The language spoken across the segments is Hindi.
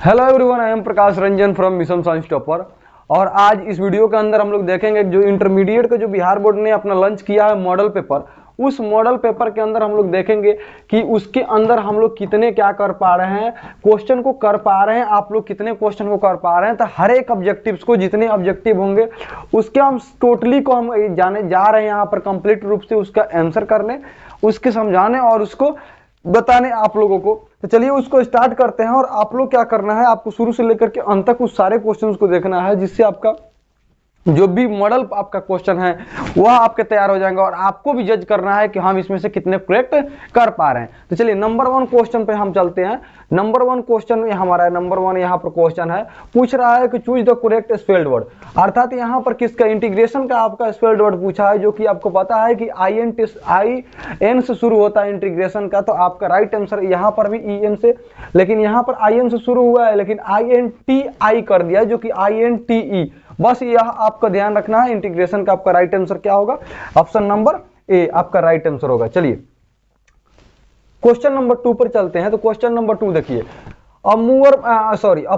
Hello everyone, I am Prakash Ranjan from mission science topper. और आज इस वीडियो के अंदर हम लोग देखेंगे जो इंटरमीडिएट का जो बिहार बोर्ड ने अपना लॉन्च किया है मॉडल पेपर, उस मॉडल पेपर के अंदर हम लोग देखेंगे कि उसके अंदर हम लोग कितने क्या कर पा रहे हैं, क्वेश्चन को कर पा रहे हैं, आप लोग कितने क्वेश्चन को कर पा रहे हैं। तो हर एक ऑब्जेक्टिव्स को जितने ऑब्जेक्टिव होंगे उसके हम टोटली को हम जाने जा रहे हैं यहाँ पर कंप्लीट रूप से उसका आंसर करने, उसके समझाने और उसको बताने आप लोगों को। तो चलिए उसको स्टार्ट करते हैं। और आप लोग क्या करना है, आपको शुरू से लेकर के अंत तक उस सारे क्वेश्चंस को देखना है, जिससे आपका जो भी मॉडल आपका क्वेश्चन है वह आपके तैयार हो जाएंगे और आपको भी जज करना है कि हम इसमें से कितने करेक्ट कर पा रहे हैं। तो चलिए नंबर 1 क्वेश्चन पे हम चलते हैं। नंबर 1 क्वेश्चन हमारा है, नंबर 1 यहाँ पर क्वेश्चन है, पूछ रहा है कि choose the correct spelled word. अर्थात यहाँ पर किसका इंटीग्रेशन का आपका स्पेल्ड वर्ड पूछा है, जो कि आपको पता है कि IN से शुरू होता है इंटीग्रेशन का। तो आपका राइट आंसर यहाँ पर भी EN से, लेकिन यहाँ पर IN से शुरू हुआ है लेकिन INTI कर दिया है, जो कि INTE। बस यह आपका ध्यान रखना है। इंटीग्रेशन का आपका राइट आंसर क्या होगा, ऑप्शन नंबर ए आपका राइट आंसर होगा। चलिए क्वेश्चन नंबर 2 पर चलते हैं। तो क्वेश्चन नंबर 2 देखिए, a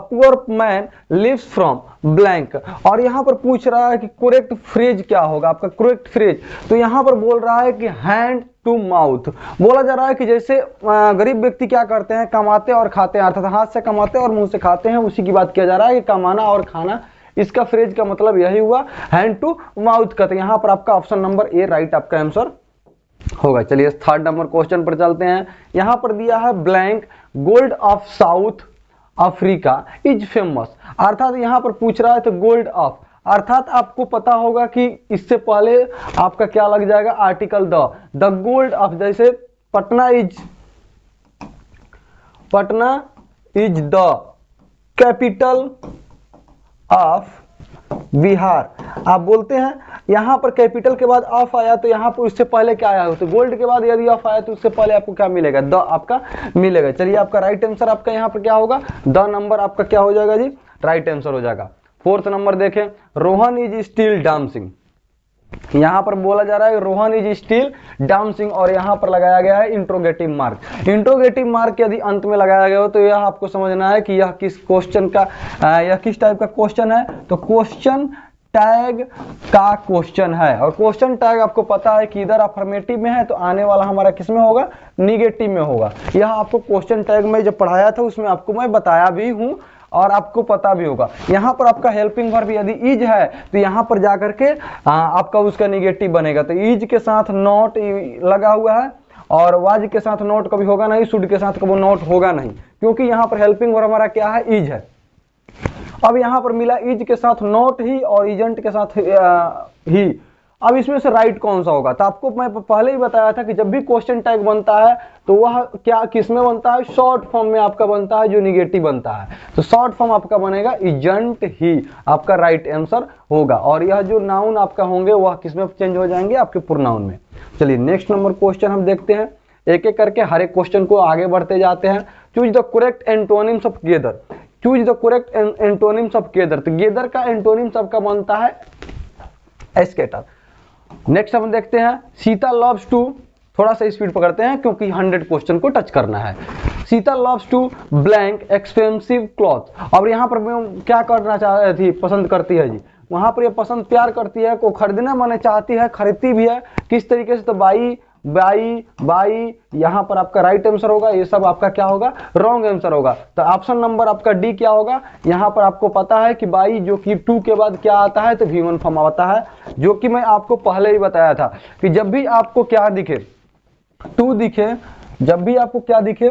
poor man lives from blank. और यहां पर पूछ रहा है कि करेक्ट फ्रेज क्या होगा, आपका करेक्ट फ्रेज। तो यहां पर बोल रहा है कि हैंड टू माउथ। बोला जा रहा है कि जैसे गरीब व्यक्ति क्या करते हैं, कमाते और खाते हैं, अर्थात हाथ से कमाते और मुंह से खाते हैं, उसी की बात किया जा रहा है कि कमाना और खाना। इसका फ्रेज का मतलब यही हुआ हैंड टू माउथ का। तो यहां पर आपका ऑप्शन नंबर ए राइट आपका आंसर होगा। चलिए थर्ड नंबर क्वेश्चन पर चलते हैं। यहां पर दिया है blank gold of south Africa is famous. अर्थात यहां पर पूछ रहा है तो गोल्ड ऑफ, अर्थात आपको पता होगा कि इससे पहले आपका क्या लग जाएगा आर्टिकल द गोल्ड ऑफ। जैसे Patna is the capital of Bihar आप बोलते हैं। यहां पर कैपिटल के बाद ऑफ आया तो यहां पर उससे पहले क्या आया हो, तो गोल्ड के बाद यदि ऑफ आया तो उससे पहले आपको क्या मिलेगा, द आपका मिलेगा। चलिए आपका राइट आंसर आपका यहां पर क्या होगा, द नंबर आपका क्या हो जाएगा जी, राइट आंसर हो जाएगा। फोर्थ नंबर देखें, रोहन इज स्टिल डांसिंग। यहां पर बोला जा रहा है रोहन इज स्टिल डांसिंग और यहां पर लगाया गया है इंट्रोगेटिव मार्क। इंट्रोगेटिव मार्क यदि अंत में लगाया गया हो तो यह आपको समझना है कि यह किस क्वेश्चन का यह किस टाइप का क्वेश्चन है। तो क्वेश्चन टैग का क्वेश्चन है। और क्वेश्चन टैग आपको पता है कि इधर अफर्मेटिव में है तो आने वाला हमारा किस में होगा, निगेटिव में होगा। यह आपको क्वेश्चन टैग में जब पढ़ाया था उसमें आपको मैं बताया भी हूं और आपको पता भी होगा। यहां पर आपका हेल्पिंग वर्ब यदि इज है तो यहां पर जाकर के आपका उसका निगेटिव बनेगा। तो इज के साथ नॉट लगा हुआ है और वाज के साथ नॉट कभी होगा नहीं, शुड के साथ कभी नॉट होगा नहीं, क्योंकि यहां पर हेल्पिंग वर्ब हमारा क्या है, इज है। अब यहां पर मिला इज के साथ नॉट ही और इजेंट के साथ ही। अब इसमें से राइट कौन सा होगा, तो आपको मैं पहले ही बताया था कि जब भी क्वेश्चन टैग बनता है तो वह क्या किस में बनता है, शॉर्ट फॉर्म में आपका बनता है, जो निगेटिव बनता है। तो शॉर्ट फॉर्म आपका बनेगा इजेंट ही, आपका राइट आंसर होगा। और यह जो नाउन आपका होंगे वह किस में चेंज हो जाएंगे, आपके प्रोनाउन में। चलिए नेक्स्ट नंबर क्वेश्चन हम देखते हैं, एक एक करके हर एक क्वेश्चन को आगे बढ़ते जाते हैं। Choose the correct antonyms of gather. Choose the correct antonyms of gather. तो गेदर का एंटोनिम्स आपका बनता है स्कैटर। नेक्स्ट हम देखते हैं सीता लव्स टू, थोड़ा सा स्पीड पकड़ते हैं क्योंकि 100 क्वेश्चन को टच करना है। Sita loves to blank expensive cloth. और यहाँ पर क्या करना चाह रही थी, पसंद करती है जी, वहां पर ये पसंद प्यार करती है, को खरीदना माने चाहती है, खरीदती भी है, किस तरीके से, तो बाई यहां पर आपका राइट आंसर होगा। ये सब आपका क्या होगा, रॉन्ग आंसर होगा। तो ऑप्शन नंबर आपका डी क्या होगा। यहां पर आपको पता है कि बाई जो कि टू के बाद क्या आता है, तो V1 फॉर्म आता है, जो कि मैं आपको पहले ही बताया था कि जब भी आपको क्या दिखे, टू दिखे, जब भी आपको क्या दिखे,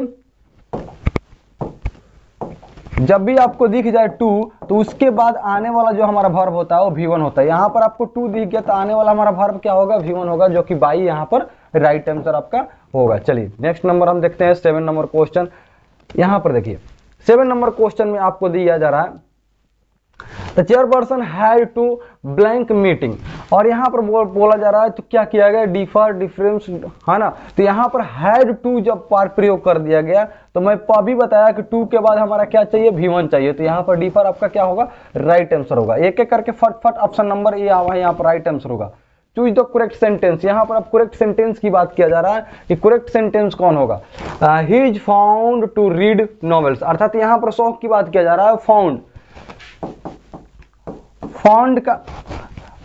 जब भी आपको दिख जाए टू तो उसके बाद आने वाला जो हमारा वर्ब होता है वो V1 होता है। यहां पर आपको टू दिख गया तो आने वाला हमारा वर्ब क्या होगा, V1 होगा, जो कि बाई यहां पर राइट आंसर आपका होगा। चलिए नेक्स्ट नंबर हम देखते हैं 7 नंबर क्वेश्चन। यहां पर देखिए 7 नंबर क्वेश्चन में आपको दिया जा रहा है the chairperson had to blank meeting. और यहां पर बोला जा रहा है तो क्या किया गया, डिफर डिफरेंस है ना। तो यहां पर हैड टू जब प्रयोग कर दिया गया तो मैं अभी बताया कि टू के बाद हमारा क्या चाहिए, V1 चाहिए। तो यहां पर डिफर आपका क्या होगा, राइट आंसर होगा। एक एक करके फटफट ऑप्शन नंबर ए आवा है, यहां पर राइट आंसर होगा। Choose the correct sentence. यहाँ पर अब करेक्ट सेंटेंस की बात किया जा रहा है कि करेक्ट सेंटेंस कौन होगा। He is found to read novels, अर्थात यहाँ पर शौक की बात किया जा रहा है।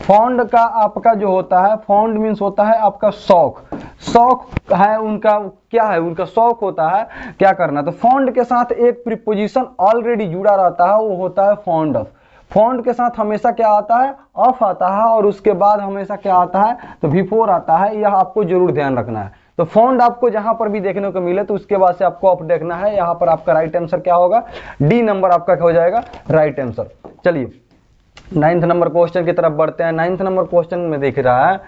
फाउंड का आपका जो होता है, फाउंड मीन्स होता है आपका शौक। शौक है उनका, क्या है उनका शौक होता है क्या करना। तो फाउंड के साथ एक प्रीपोजिशन ऑलरेडी जुड़ा रहता है, वो होता है फाउंड ऑफ। फाउंड के साथ हमेशा क्या आता है, ऑफ आता है, और उसके बाद हमेशा क्या आता है, तो बिफोर आता है। यह आपको जरूर ध्यान रखना है। तो फाउंड आपको जहां पर भी देखने को मिले तो उसके बाद से आपको ऑफ देखना है। यहाँ पर आपका राइट आंसर क्या होगा, डी नंबर आपका हो जाएगा राइट आंसर। चलिए 9th नंबर क्वेश्चन की तरफ बढ़ते हैं। 9th नंबर क्वेश्चन में देख रहा है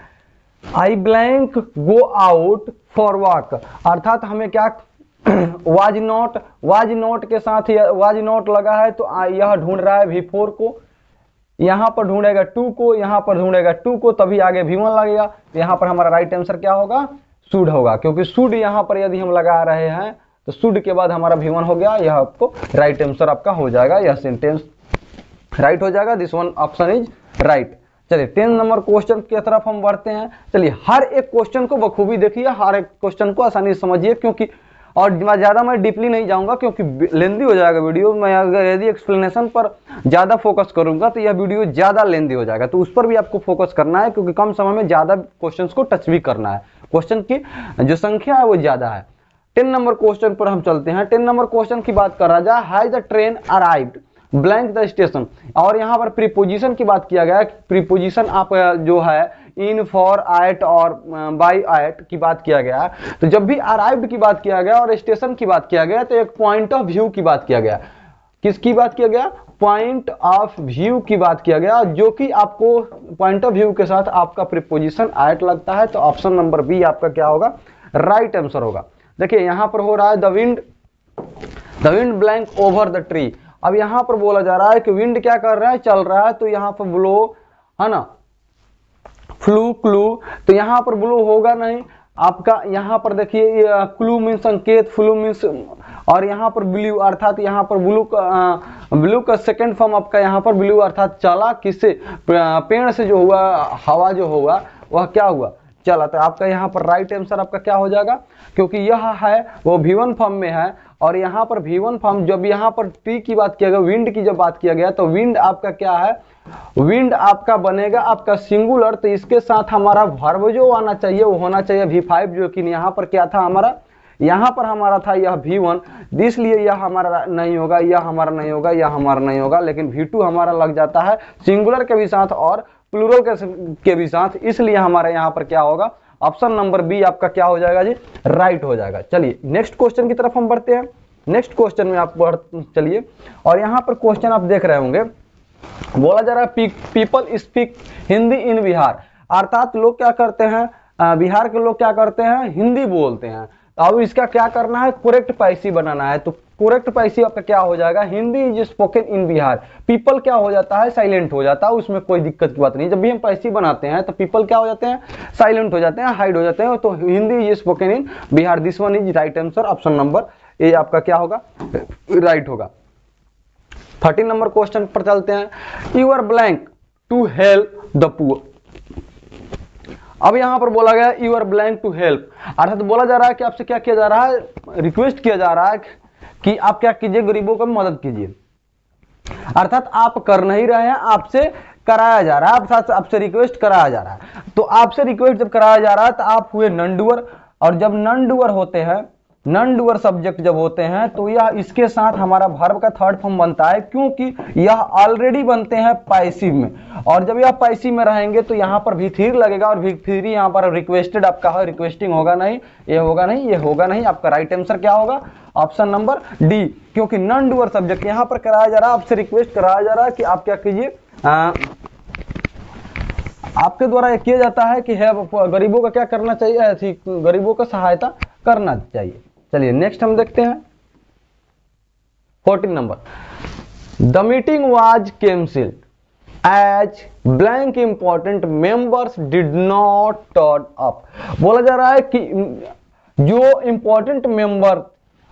आई blank go out for walk, अर्थात हमें क्या वाज नॉट के साथ वाज नॉट लगा है, तो यह ढूंढ रहा है V4 को, यहां पर ढूंढेगा 2 को, यहां पर ढूंढेगा 2 को, तभी आगे V1 लगेगा। तो यहां पर हमारा राइट आंसर क्या होगा, शुड होगा, क्योंकि शुड यहां पर यदि हम लगा रहे हैं तो शुड के बाद हमारा V1 हो गया। यह आपको राइट आंसर आपका हो जाएगा, यह सेंटेंस राइट हो जाएगा। This one option is right. चलिए 10 नंबर क्वेश्चन की तरफ हम बढ़ते हैं। चलिए हर एक क्वेश्चन को बखूबी देखिए, हर एक क्वेश्चन को आसानी से समझिए, क्योंकि और ज्यादा मैं डीपली नहीं जाऊंगा क्योंकि लेंदी हो जाएगा वीडियो। मैं अगर यदि एक्सप्लेनेशन पर ज्यादा फोकस करूंगा तो यह वीडियो ज्यादा लेंदी हो जाएगा, तो उस पर भी आपको फोकस करना है, क्योंकि कम समय में ज्यादा क्वेश्चंस को टच भी करना है। क्वेश्चन की जो संख्या है वो ज्यादा है। 10 नंबर क्वेश्चन पर हम चलते हैं। 10 नंबर क्वेश्चन की बात कर रहा जाए, has the train arrived blank the station, और यहाँ पर प्रीपोजिशन की बात किया गया है। प्रीपोजिशन आप जो है इन, फॉर, एट और बाय एट की बात किया गया है। तो जब भी अराइव्ड की बात किया गया और स्टेशन की बात किया गया तो एक पॉइंट ऑफ व्यू की बात किया गया। किसकी बात किया गया, पॉइंट ऑफ व्यू की बात किया गया, जो कि आपको पॉइंट ऑफ व्यू के साथ आपका प्रीपोजिशन एट लगता है। तो ऑप्शन नंबर बी आपका क्या होगा, राइट आंसर होगा। देखिए यहां पर हो रहा है the wind blank over the tree. अब यहां पर बोला जा रहा है कि विंड क्या कर रहा है, चल रहा है, तो यहां पर ब्लो है ना, फ्लू क्लू, तो यहां पर ब्लो होगा नहीं आपका। यहां पर देखिए क्लू मीन संकेत, फ्लू मीन्स, और यहां पर ब्लू, अर्थात यहां पर ब्लू का सेकंड फॉर्म आपका यहां पर ब्लू, अर्थात चला किससे, पेड़ से जो हुआ, हवा जो हुआ वह क्या हुआ, चला। तो आपका यहाँ पर राइट आंसर आपका क्या हो जाएगा, क्योंकि यह है वो V1 फॉर्म में है, और यहाँ पर V1 फॉर्म, जब यहाँ पर टी की बात किया गया, विंड की जब बात किया गया, तो विंड आपका क्या है, विंड आपका बनेगा आपका सिंगुलर। तो इसके साथ हमारा वर्ब जो आना चाहिए वो होना चाहिए V5, जो कि यहाँ पर क्या था हमारा, यहाँ पर हमारा था यह V1, इसलिए यह हमारा नहीं होगा, यह हमारा नहीं होगा, यह हमारा नहीं होगा। लेकिन V2 हमारा लग जाता है सिंगुलर के भी साथ और प्लूरल के भी साथ, इसलिए हमारे यहाँ पर क्या होगा, ऑप्शन नंबर बी आपका क्या हो जाएगा जी, राइट हो जाएगा। चलिए नेक्स्ट क्वेश्चन की तरफ हम बढ़ते हैं। नेक्स्ट क्वेश्चन में आप चलिए, और यहाँ पर क्वेश्चन आप देख रहे होंगे, बोला जा रहा है पीपल स्पीक हिंदी इन बिहार, अर्थात लोग क्या करते हैं, बिहार के लोग क्या करते हैं, हिंदी बोलते हैं। अब इसका क्या करना है, करेक्ट पैसी बनाना है। तो करेक्ट पैसी आपका क्या हो जाएगा, Hindi is spoken in Bihar. People क्या हो जाता है, साइलेंट हो जाता है, उसमें कोई दिक्कत की बात नहीं। जब भी हम पैसी बनाते हैं तो पीपल क्या हो जाते हैं, साइलेंट हो जाते हैं, हाइड हो जाते हैं। तो Hindi is spoken in Bihar, this one is right answer, option number ए आपका क्या होगा, राइट होगा। 13 नंबर क्वेश्चन पर चलते हैं। You are blank to help the poor. अब यहां पर बोला गया you are blank to help, अर्थात बोला जा रहा है कि आपसे क्या किया जा रहा है, रिक्वेस्ट किया जा रहा है कि आप क्या कीजिए, गरीबों की मदद कीजिए। अर्थात आप कर नहीं रहे हैं, आपसे कराया जा रहा है, अर्थात आपसे रिक्वेस्ट कराया जा रहा है। तो आपसे रिक्वेस्ट जब कराया जा रहा है तो आप हुए नॉन डूअर, और जब नॉन डूअर होते हैं, नॉन डूअर सब्जेक्ट जब होते हैं, तो यह इसके साथ हमारा वर्ब का थर्ड फॉर्म बनता है, क्योंकि यह ऑलरेडी बनते हैं पैसिव में। और जब यह पैसिव में रहेंगे तो यहाँ पर V3 लगेगा, और V3 यहाँ पर रिक्वेस्टेड आपका है, रिक्वेस्टिंग होगा नहीं, ये होगा नहीं, ये होगा नहीं। आपका राइट आंसर क्या होगा, ऑप्शन नंबर डी, क्योंकि नॉन डूअर सब्जेक्ट यहाँ पर कराया जा रहा है, आपसे रिक्वेस्ट कराया जा रहा है कि आप क्या कीजिए, आपके द्वारा ये किया जाता है कि गरीबों का क्या करना चाहिए, गरीबों का सहायता करना चाहिए। चलिए नेक्स्ट हम देखते हैं 14 number. The meeting was cancelled as blank important members did not turn up. बोला जा रहा है कि जो इंपॉर्टेंट मेंबर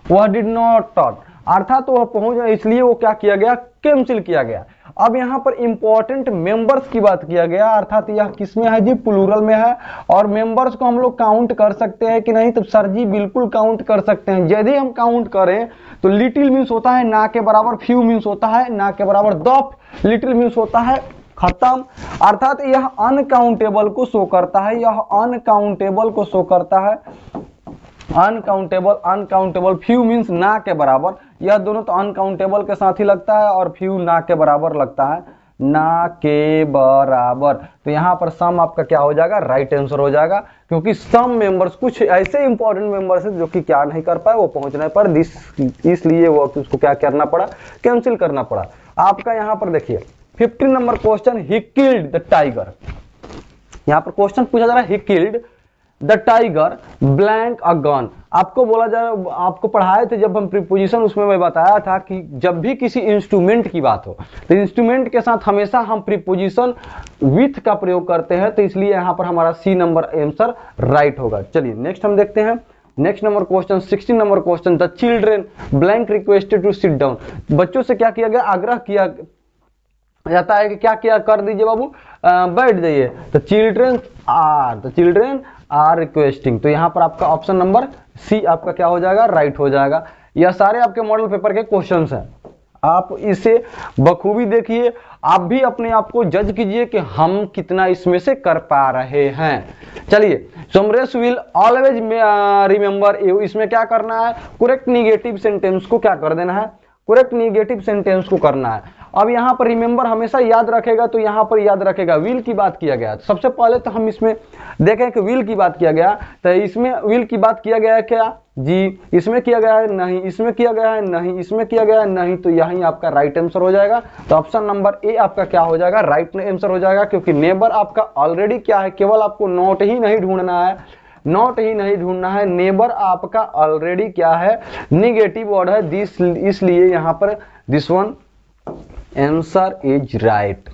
वह डिड नॉट टर्न, अर्थात वह पहुंच, इसलिए वो क्या किया गया, कैंसिल किया गया। अब यहाँ पर इंपॉर्टेंट मेंबर्स की बात किया गया, अर्थात यह किसमें है जी, प्लूरल में है। और मेंबर्स को हम लोग काउंट कर सकते हैं कि नहीं, तो सर जी बिल्कुल काउंट कर सकते हैं। यदि हम काउंट करें तो लिटिल मीन्स होता है ना के बराबर, फ्यू मीन्स होता है ना के बराबर, द लिटिल मीन्स होता है खत्म। अर्थात यह अनकाउंटेबल को शो करता है, यह अनकाउंटेबल को शो करता है। अनकाउंटेबल, अनकाउंटेबल, फ्यू मीन्स ना के बराबर, यह दोनों तो अनकाउंटेबल के साथ ही लगता है और फ्यू ना के बराबर लगता है, ना के बराबर। तो यहां पर सम आपका क्या हो जाएगा, राइट आंसर हो जाएगा, क्योंकि सम मेंबर्स, कुछ ऐसे इंपॉर्टेंट मेंबर्स हैं जो कि क्या नहीं कर पाए, वो पहुंचने पर इसलिए वो उसको क्या करना पड़ा, कैंसिल करना पड़ा। आपका यहां पर देखिए 15 number question, he killed the tiger. यहां पर क्वेश्चन पूछा जा रहा है, he killed the tiger blank a gun. आपको बोला जा, आपको पढ़ाए थे जब हम प्रीपोजिशन, उसमें मैं बताया था कि जब भी किसी इंस्ट्रूमेंट की बात हो तो इंस्ट्रूमेंट के साथ हमेशा हम प्रीपोजिशन विथ का प्रयोग करते हैं, तो इसलिए यहां पर हमारा सी नंबर आंसर राइट होगा। चलिए नेक्स्ट हम देखते हैं। Next number question, 16 number question, the children blank requested to sit down. बच्चों से क्या किया गया, आग्रह किया जाता है कि क्या किया, कर दीजिए बाबू, बैठ जाइए। तो चिल्ड्रेन आर रिक्वेस्टिंग, तो यहां पर आपका ऑप्शन नंबर सी आपका क्या हो जाएगा, राइट हो जाएगा। यह सारे आपके मॉडल पेपर के क्वेश्चंस हैं, आप इसे बखूबी देखिए, आप भी अपने आप को जज कीजिए कि हम कितना इसमें से कर पा रहे हैं। चलिए, Samaresh will always remember you, इसमें क्या करना है, करेक्ट निगेटिव सेंटेंस को क्या कर देना है, करेक्ट निगेटिव सेंटेंस को करना है। अब यहां पर रिमेंबर हमेशा याद रखेगा, तो यहां पर याद रखेगा विल की बात किया गया। सबसे पहले तो हम इसमें देखें कि विल की बात किया गया, तो इसमें विल की बात किया गया है क्या जी, इसमें किया गया है नहीं, इसमें किया गया है नहीं, इसमें किया गया है नहीं, तो यही आपका राइट आंसर हो जाएगा। तो ऑप्शन नंबर ए आपका क्या हो जाएगा, राइट आंसर हो जाएगा, क्योंकि नेबर आपका ऑलरेडी क्या है, केवल आपको नॉट ही नहीं ढूंढना है, नॉट ही नहीं ढूंढना है, नेबर आपका ऑलरेडी क्या है, निगेटिव वर्ड है, दिस, इसलिए यहां पर this one answer is right.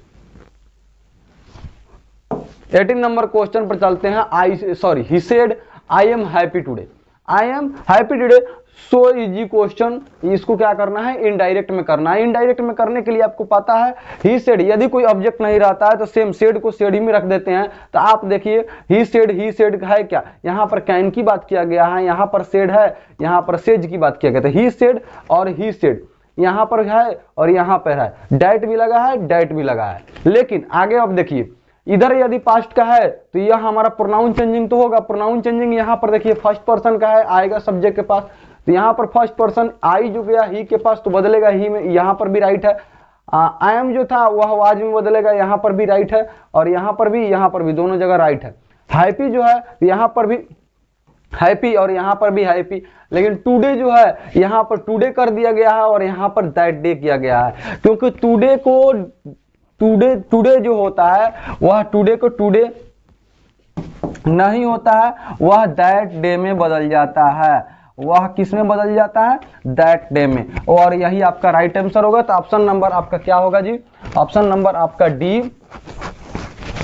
18 number question पर चलते हैं। He said I am happy today, I am happy today, so easy question. इसको क्या करना है, इनडायरेक्ट में करना है। इनडायरेक्ट में करने के लिए आपको पता है, ही सेड, यदि कोई ऑब्जेक्ट नहीं रहता है तो सेम सेड को सेड ही में रख देते हैं। तो आप देखिए, ही सेड है क्या, यहां पर कैन की बात किया गया है, यहां पर सेड है, यहां पर सेज की बात किया गया था। ही सेड और ही सेड यहां पर है और यहां पर है, डैट भी लगा है, डैट भी लगा है। लेकिन आगे अब देखिए, इधर यदि पास्ट का है तो यह हमारा प्रोनाउन चेंजिंग तो होगा। प्रोनाउन चेंजिंग यहां पर देखिए फर्स्ट पर्सन का है, आएगा सब्जेक्ट के पास, तो यहां पर फर्स्ट पर्सन आई जो गया ही के पास, तो बदलेगा ही में, यहां पर भी राइट है। आई एम जो था वह आज में बदलेगा, यहां पर भी राइट है, और यहां पर भी दोनों जगह राइट है। हैप्पी जो है यहां पर भी हैप्पी और यहां पर भी हैप्पी, लेकिन टुडे जो है यहां पर टुडे कर दिया गया है और यहां पर दैट डे किया गया है, क्योंकि टुडे को टुडे जो होता है वह टुडे को टुडे नहीं होता है, वह दैट डे में बदल जाता है। वह किस में बदल जाता है, दैट डे में, और यही आपका राइट आंसर होगा। तो ऑप्शन नंबर आपका क्या होगा जी, ऑप्शन नंबर आपका डी,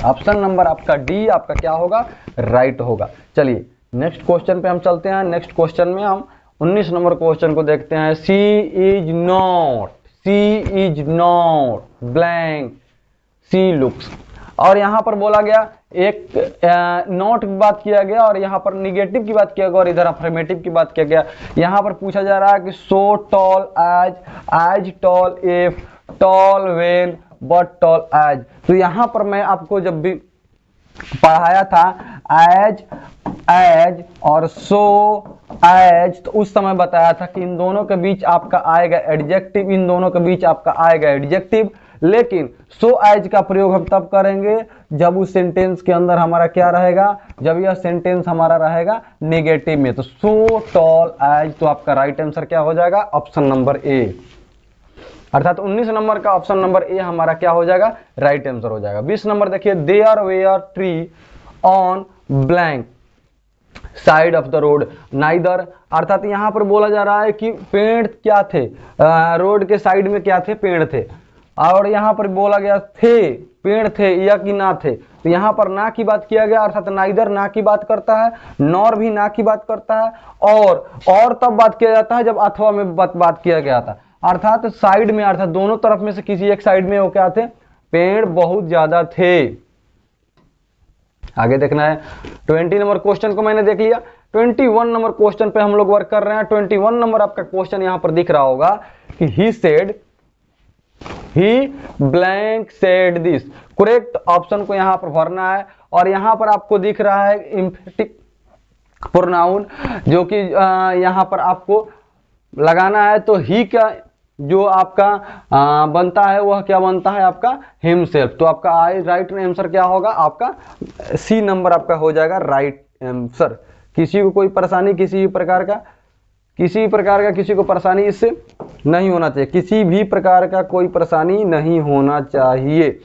ऑप्शन नंबर आपका डी आपका क्या होगा, राइट होगा। चलिए नेक्स्ट क्वेश्चन पे हम चलते हैं। नेक्स्ट क्वेश्चन में हम 19 नंबर क्वेश्चन को देखते हैं। C is not blank C looks, और यहां पर बोला गया एक नॉट की बात किया गया और यहां पर निगेटिव की बात किया गया और इधर अफर्मेटिव की बात किया गया। यहां पर पूछा जा रहा है कि so tall as tall if, tall when, but tall as. तो यहां पर मैं आपको जब भी पढ़ाया था एज और सो एज, तो उस समय बताया था कि इन दोनों के बीच आपका आएगा एडजेक्टिव, इन दोनों के बीच आपका आएगा एडजेक्टिव। लेकिन सो एज का प्रयोग हम तब करेंगे जब उस सेंटेंस के अंदर हमारा क्या रहेगा, जब यह सेंटेंस हमारा रहेगा नेगेटिव में। तो सो टॉल एज, तो आपका राइट आंसर क्या हो जाएगा, ऑप्शन नंबर ए, अर्थात 19 नंबर का ऑप्शन नंबर ए हमारा क्या हो जाएगा, राइट आंसर हो जाएगा। 20 नंबर देखिए, there were tree on blank side of the road neither, अर्थात यहां पर बोला जा रहा है कि पेड़ क्या थे, रोड के साइड में क्या थे, पेड़ थे। और यहाँ पर बोला गया थे, पेड़ थे या कि ना थे, तो यहाँ पर ना की बात किया गया, अर्थात नाइदर ना की बात करता है, नॉर भी ना की बात करता है, और तब बात किया जाता है जब अथवा में बात किया गया था, अर्थात साइड में, अर्थात दोनों तरफ में से किसी एक साइड में वो क्या थे, पेड़ बहुत ज्यादा थे। आगे देखना है। 20 नंबर क्वेश्चन को मैंने देख लिया। 21 नंबर क्वेश्चन पे हम लोग वर्क कर रहे हैं। 21 नंबर आपका क्वेश्चन यहां पर दिख रहा होगा कि he said, he blank said this. Correct option को यहां पर भरना है, और यहां पर आपको दिख रहा है एम्फेटिक प्रोनाउन जो कि यहां पर आपको लगाना है। तो ही का जो आपका बनता है वह क्या बनता है आपका हिमसेल्फ। तो आपका राइट आंसर क्या होगा आपका सी नंबर आपका हो जाएगा राइट आंसर। किसी को कोई परेशानी किसी भी प्रकार का किसी को परेशानी इससे नहीं होना चाहिए, किसी भी प्रकार का कोई परेशानी नहीं होना चाहिए।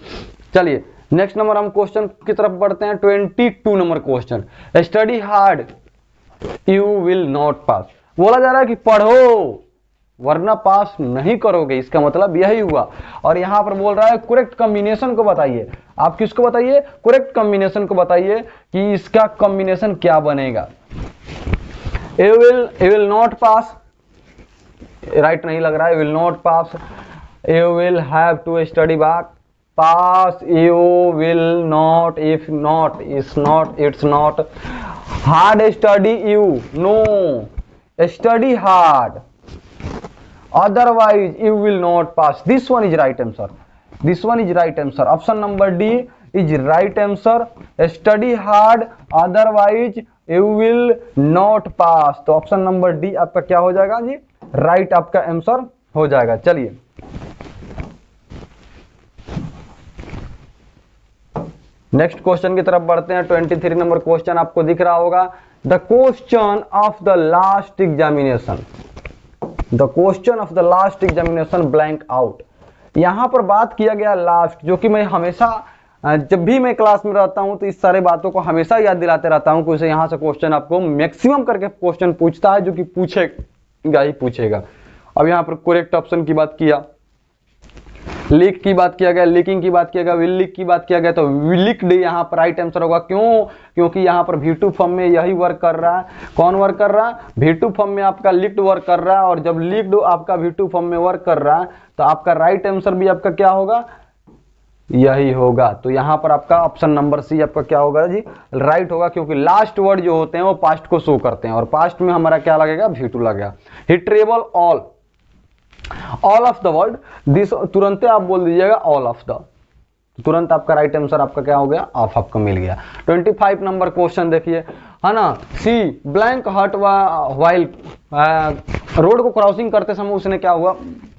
चलिए नेक्स्ट नंबर हम क्वेश्चन की तरफ बढ़ते हैं। 22 number question, study hard you will not पास। बोला जा रहा है कि पढ़ो वरना पास नहीं करोगे, इसका मतलब यही हुआ। और यहां पर बोल रहा है करेक्ट कॉम्बिनेशन को बताइए। आप किसको बताइए, करेक्ट कॉम्बिनेशन को बताइए कि इसका कॉम्बिनेशन क्या बनेगा। You will not pass, right नहीं लग रहा है, will not pass, you will have to study back, pass, you will not, if not, is not, it's not, hard study you, no, study hard, otherwise you will not pass. This one is right answer. This one is right answer. Option number D is right answer. Study hard, otherwise you will not pass. तो ऑप्शन नंबर डी आपका क्या हो जाएगा जी, राइट आपका आंसर हो जाएगा। चलिए नेक्स्ट क्वेश्चन की तरफ बढ़ते हैं। 23 नंबर क्वेश्चन आपको दिख रहा होगा, the question of the last examination, the question of the last examination blank out. यहां पर बात किया गया लास्ट, जो कि मैं हमेशा जब भी मैं क्लास में रहता हूं तो इस सारे बातों को हमेशा याद दिलाते रहता हूं कि उसे यहां से क्वेश्चन आपको मैक्सिमम करके क्वेश्चन पूछता है, जो कि पूछेगा ही पूछेगा। अब यहां पर करेक्ट ऑप्शन की बात किया, लीक की बात किया गया, लीकिंग की बात किया गया, विल लीक की बात किया गया, तो विलिक्ड यहाँ पर राइट आंसर होगा। क्यों, क्योंकि यहाँ पर V2 फॉर्म में यही वर्क कर रहा है। कौन वर्क कर रहा है, V2 फॉर्म में आपका लीक्ड वर्क कर रहा है, और जब लीक्ड आपका V2 फॉर्म में वर्क कर रहा है तो आपका राइट आंसर भी आपका क्या होगा, यही होगा। तो यहाँ पर आपका ऑप्शन नंबर सी आपका क्या होगा जी, राइट होगा, क्योंकि लास्ट वर्ड जो होते हैं वो पास्ट को शो करते हैं, और पास्ट में हमारा क्या लगेगा, V2 लगेगा। He travel all of the world this, तुरंत आप बोल दीजिएगा ऑल ऑफ द, तुरंत आपका राइट आंसर आपका क्या हो गया, ऑफ आपको मिल गया। 25 नंबर क्वेश्चन देखिए, है ना, सी ब्लैंक हर्ट वाइल, रोड को क्रॉसिंग करते समय उसने क्या हुआ,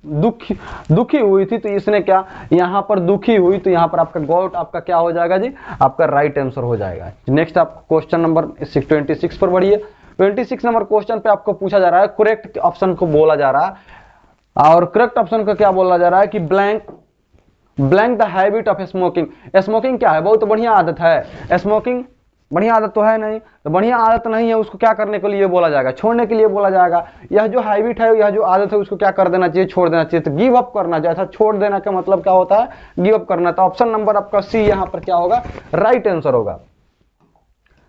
दुखी हुई थी, तो इसने क्या यहाँ पर दुखी हुई, तो यहाँ पर आपका गॉट आपका क्या हो जाएगा जी, आपका राइट आंसर हो जाएगा। नेक्स्ट आप क्वेश्चन नंबर 26 पर बढ़िए। 26 नंबर क्वेश्चन पे आपको पूछा जा रहा है, करेक्ट ऑप्शन को बोला जा रहा है, और करेक्ट ऑप्शन का क्या बोला जा रहा है कि blank the habit of smoking. Smoking क्या है, बहुत बढ़िया आदत है, स्मोकिंग बढ़िया आदत तो है नहीं, तो बढ़िया आदत नहीं है, उसको क्या करने के लिए बोला जाएगा, छोड़ने के लिए बोला जाएगा। यह जो हैबिट है, यह जो आदत है, उसको क्या कर देना चाहिए, छोड़ देना चाहिए। तो गिव अप करना चाहिए। ऐसा छोड़ देना का मतलब क्या होता है, गिव अप करना। तो ऑप्शन नंबर आपका सी यहाँ पर क्या होगा, राइट आंसर होगा।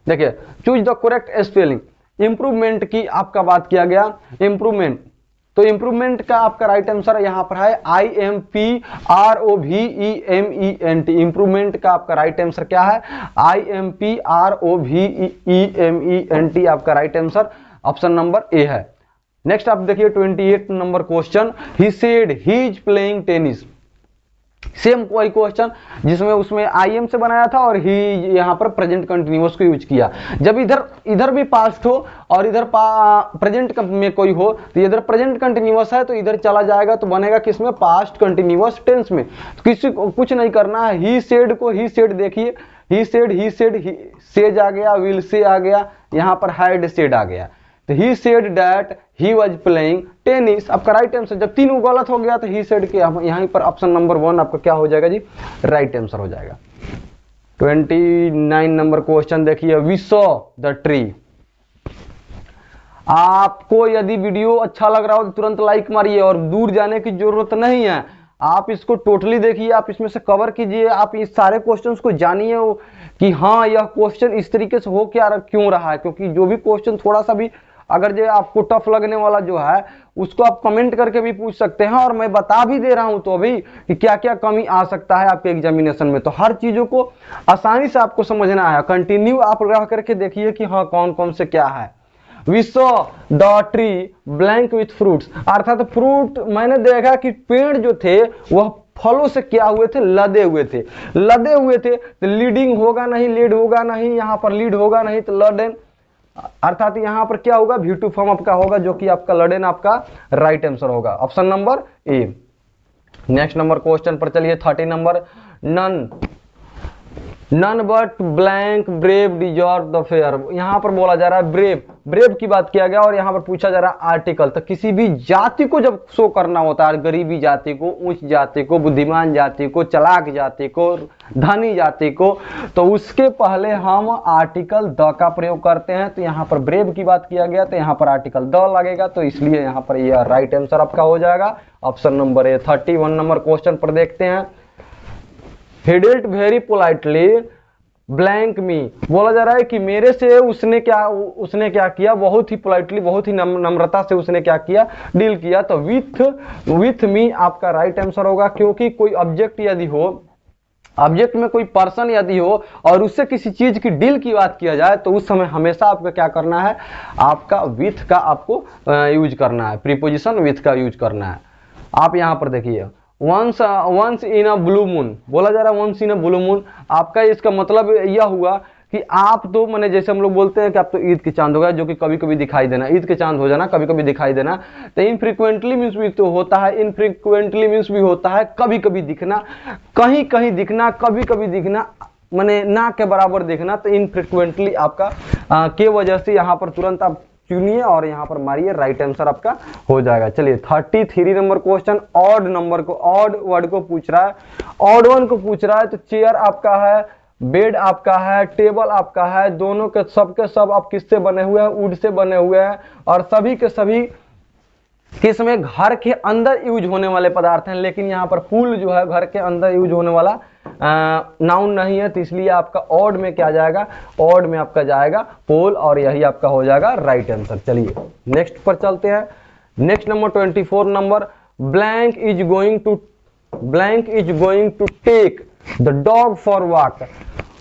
देखिए, choose the correct spelling. Improvement की आपका बात किया गया, इंप्रूवमेंट, तो इंप्रूवमेंट का आपका राइट आंसर यहां पर है IMPROVEMENT। इंप्रूवमेंट का आपका राइट आंसर क्या है, IMPROVEMENT आपका राइट आंसर ऑप्शन नंबर ए है। नेक्स्ट आप देखिए 28 number question, he said he is playing tennis. Same कोई क्वेश्चन जिसमें उसमें IM से बनाया था और ही यहाँ पर प्रेजेंट कंटिन्यूअस को यूज किया। जब इधर भी पास्ट हो और इधर प्रेजेंट में कोई हो, तो इधर प्रेजेंट कंटिन्यूअस है तो इधर चला जाएगा, तो बनेगा किसमें, पास्ट कंटिन्यूअस टेंस में। तो किसी को कुछ नहीं करना है, ही सेड को ही सेड देखिए, ही सेड सेज आ गया, विल से आ गया, यहाँ पर हैड सेड आ गया। तो he said that he was playing tennis, आपका राइट आंसर। जब तीनों गलत हो गया तो ही सेड के यहीं पर ऑप्शन नंबर 1 आपका क्या हो जाएगा जी, राइट आंसर हो जाएगा। 29 नंबर क्वेश्चन देखिए, वी सॉ द ट्री। आपको यदि वीडियो अच्छा लग रहा हो तो तुरंत लाइक मारिए, और दूर जाने की जरूरत नहीं है। आप इसको टोटली देखिए, आप इसमें से कवर कीजिए, आप इस सारे क्वेश्चंस को जानिए कि हाँ यह क्वेश्चन इस तरीके से हो क्या क्यों रहा है। क्योंकि जो भी क्वेश्चन थोड़ा सा भी अगर जो आपको टफ लगने वाला जो है उसको आप कमेंट करके भी पूछ सकते हैं, और मैं बता भी दे रहा हूं तो अभी कि क्या क्या कमी आ सकता है आपके एग्जामिनेशन में। तो हर चीजों को आसानी से आपको समझना है, कंटिन्यू आप रह करके देखिए कि हाँ कौन कौन से क्या है। We saw the tree blank with fruits, अर्थात फ्रूट मैंने देखा कि पेड़ जो थे वह फलों से क्या हुए थे, लदे हुए थे। लदे हुए थे तो लीडिंग होगा नहीं, लीड होगा नहीं, यहां पर लीड होगा नहीं तो लडेन, अर्थात यहां पर क्या होगा, V2 फॉर्म आपका होगा, जो कि आपका लडेन आपका राइट आंसर होगा, option number A. Next number question पर चलिए, 30 number, none but blank brave deserve the fair. यहां पर बोला जा रहा है ब्रेव, ब्रेव की बात किया गया और यहां पर पूछा जा रहा है आर्टिकल। तो किसी भी जाति को जब शो करना होता है, गरीबी जाति को, उच्च जाति को, बुद्धिमान जाति को, चालाक जाति को, धनी जाति को, तो उसके पहले हम आर्टिकल द का प्रयोग करते हैं। तो यहां पर ब्रेव की बात किया गया तो यहां पर आर्टिकल द लगेगा, तो इसलिए यहां पर यह राइट आंसर आपका हो जाएगा, ऑप्शन नंबर ए। 31 नंबर क्वेश्चन पर देखते हैं, he dealt very politely blank me, बोला जा रहा है कि मेरे से उसने क्या किया, बहुत ही पोलाइटली, बहुत ही नम्रता से उसने क्या किया, डील किया। तो विथ मी आपका राइट आंसर होगा, क्योंकि कोई ऑब्जेक्ट यदि हो, ऑब्जेक्ट में कोई पर्सन यदि हो और उससे किसी चीज की डील की बात किया जाए तो उस समय हमेशा आपका क्या करना है, आपका विथ का आपको यूज करना है, प्रीपोजिशन विथ का यूज करना है। आप यहां पर देखिए, once in a blue moon, बोला जा रहा है once in a blue moon, आपका इसका मतलब यह हुआ कि आप तो मैंने जैसे हम लोग बोलते हैं कि आप तो ईद के चांद हो गया, जो कि कभी कभी दिखाई देना, ईद के चांद हो जाना, कभी कभी दिखाई देना। तो इनफ्रीक्वेंटली मीन्स भी तो होता है, इनफ्रीक्वेंटली मीन्स भी होता है कभी कभी दिखना, कहीं कहीं दिखना, कभी कभी दिखना, मैंने ना के बराबर देखना। तो इनफ्रीक्वेंटली आपका के वजह से यहाँ पर तुरंत आप चुनिए और यहाँ पर मारिए, राइट आंसर आपका हो जाएगा। चलिए 33 नंबर क्वेश्चन, ऑड नंबर को, ऑड वर्ड को पूछ रहा है, ऑड वन को पूछ रहा है। तो चेयर आपका है, बेड आपका है, टेबल आपका है, दोनों के सब आप किससे बने हुए हैं, वुड से बने हुए हैं, और सभी के सभी किसमें, घर के अंदर यूज होने वाले पदार्थ हैं। लेकिन यहाँ पर फूल जो है घर के अंदर यूज होने वाला नाउन नहीं है, तो इसलिए आपका ऑड में क्या जाएगा, ऑड में आपका जाएगा पोल, और यही आपका हो जाएगा राइट आंसर। चलिए नेक्स्ट पर चलते हैं, next number 24 number, blank is going to take the dog for walk.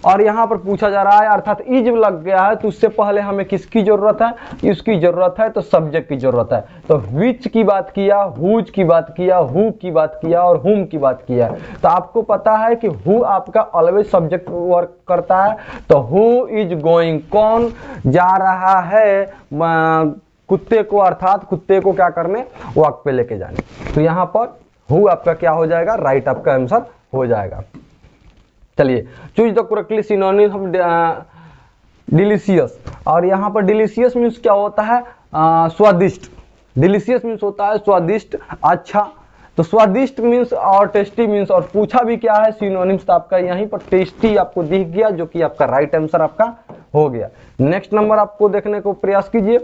और यहां पर पूछा जा रहा है, अर्थात इज लग गया है तो उससे पहले हमें किसकी जरूरत है, इसकी जरूरत है, तो सब्जेक्ट की जरूरत है। तो विच की बात किया, हुज की बात किया, हु की बात किया और हुम की बात किया। तो आपको पता है कि हु आपका ऑलवेज सब्जेक्ट वर्क करता है। तो हु इज गोइंग, कौन जा रहा है कुत्ते को, अर्थात कुत्ते को क्या करने, वॉक पे लेके जाने। तो यहां पर हु आपका क्या हो जाएगा, राइट आपका आंसर हो जाएगा। चलिए choose the correctly synonym of delicious. और यहाँ पर डिलीशियस मीन्स क्या होता है, स्वादिष्ट। डिलीशियस मीन्स होता है स्वादिष्ट, अच्छा। तो स्वादिष्ट मीन्स और टेस्टी मीन्स, और पूछा भी क्या है, सिनोनिम्स। तो आपका यहीं पर टेस्टी आपको दिख गया, जो कि आपका राइट आंसर आपका हो गया। नेक्स्ट नंबर आपको देखने को प्रयास कीजिए,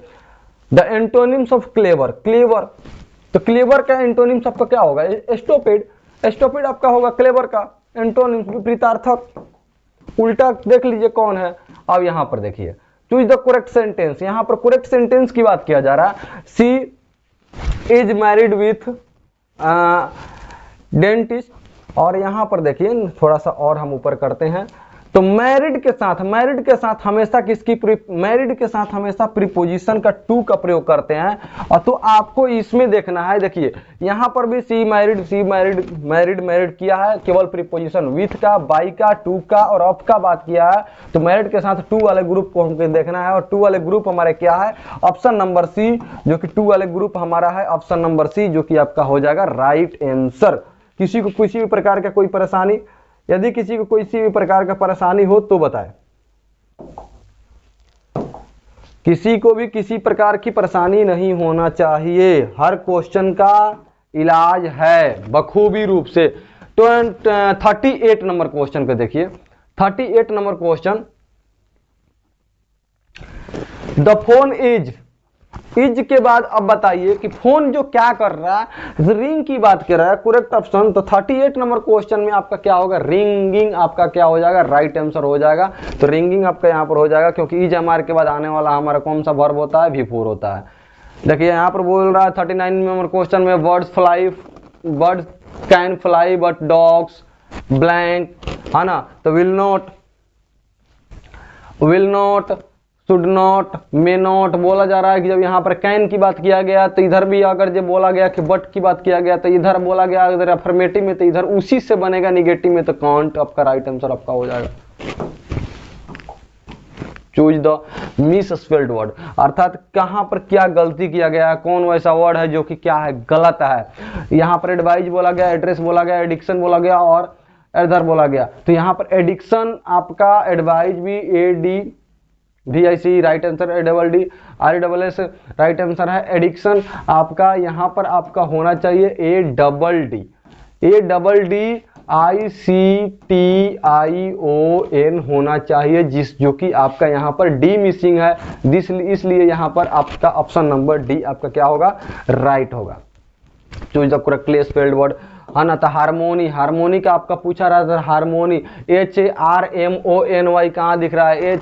the antonyms of clever. Clever, तो क्लेवर का एंटोनिम्स आपका क्या होगा, स्टूपिड। स्टूपिड आपका होगा क्लेवर का एंटोनिम्स, विपरीतार्थक। उल्टा देख लीजिए कौन है। अब यहां पर देखिए, चूज द करेक्ट सेंटेंस। यहां पर करेक्ट सेंटेंस की बात किया जा रहा है, सी इज मैरिड विथ डेंटिस्ट। और यहां पर देखिए थोड़ा सा और हम ऊपर करते हैं, तो मैरिड के साथ हमेशा किसकी, मैरिड के साथ हमेशा प्रीपोजिशन का टू का प्रयोग करते हैं। और तो आपको इसमें देखना है, देखिए यहां पर भी सी मैरिड किया है, केवल प्रीपोजिशन विथ का, बाई का, टू का और ऑफ का बात किया है। तो मैरिड के साथ टू वाले ग्रुप को हमको देखना है, और टू वाले ग्रुप हमारे क्या है, ऑप्शन नंबर सी, जो कि टू वाले ग्रुप हमारा है ऑप्शन नंबर सी, जो कि आपका हो जाएगा राइट आंसर। किसी को किसी भी प्रकार का कोई परेशानी, यदि किसी को किसी भी प्रकार का परेशानी हो तो बताएं। किसी को भी किसी प्रकार की परेशानी नहीं होना चाहिए, हर क्वेश्चन का इलाज है बखूबी रूप से। तो 38 नंबर क्वेश्चन पे देखिए, 38 number question, the phone is, is के बाद अब बताइए कि फोन जो क्या कर रहा है, रिंग की बात कर रहा है। करेक्ट ऑप्शन तो 38 नंबर क्वेश्चन में आपका क्या होगा, रिंगिंग आपका क्या हो जाएगा, राइट आंसर हो जाएगा। तो रिंगिंग आपका यहाँ पर हो जाएगा, क्योंकि इज हमारे के बाद आने वाला हमारा कौन सा वर्ब होता है, V4 होता है। देखिए यहाँ पर बोल रहा है 39 नंबर क्वेश्चन में, birds can fly but dogs blank, है ना। तो will not, should not, may not बोला जा रहा है कि जब यहाँ पर कैन की बात किया गया तो इधर भी अगर जब बोला गया कि बट की बात किया गया तो इधर बोला गया अगर अफर्मेटिव में तो इधर उसी से बनेगा, निगेटिव में तो कांट आपका राइट आंसर आपका हो जाएगा। Choose the miss spelled word, अर्थात कहां पर क्या गलती किया गया है, कौन वैसा वर्ड है जो कि क्या है, गलत है। यहाँ पर एडवाइज बोला गया, एड्रेस बोला गया, एडिक्शन बोला गया और इधर बोला गया। तो यहाँ पर एडिक्शन आपका, एडवाइज भी ADVIC right answer, ADDRESS right answer है। एडिक्शन आपका यहाँ पर आपका होना चाहिए ADDICTION होना चाहिए, जो कि आपका यहाँ पर डी मिसिंग है, इसलिए यहाँ पर आपका ऑप्शन नंबर डी आपका क्या होगा, राइट होगा। Choose the correctly spelled word, है ना। तो हार्मोनी का आपका पूछा रहा था, हार्मोनी HARMONY कहाँ दिख रहा है,